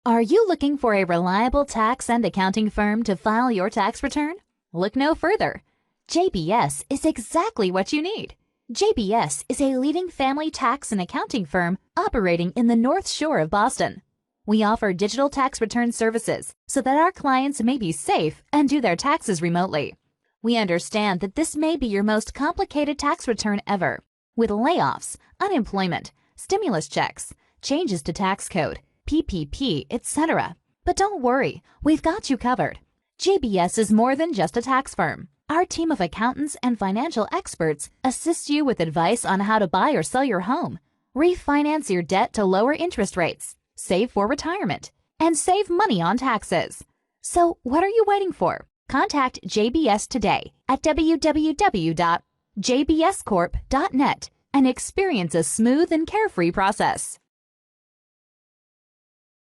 Are you looking for a reliable tax and accounting firm to file your tax return? Look no further. JBS is exactly what you need. JBS is a leading family tax and accounting firm operating in the North Shore of Boston. We offer digital tax return services so that our clients may be safe and do their taxes remotely. We understand that this may be your most complicated tax return ever, with layoffs, unemployment, stimulus checks, changes to tax code, PPP, etc. But don't worry, we've got you covered. JBS is more than just a tax firm. Our team of accountants and financial experts assist you with advice on how to buy or sell your home, refinance your debt to lower interest rates, save for retirement, and save money on taxes. So what are you waiting for? Contact JBS today at www.jbscorp.net and experience a smooth and carefree process.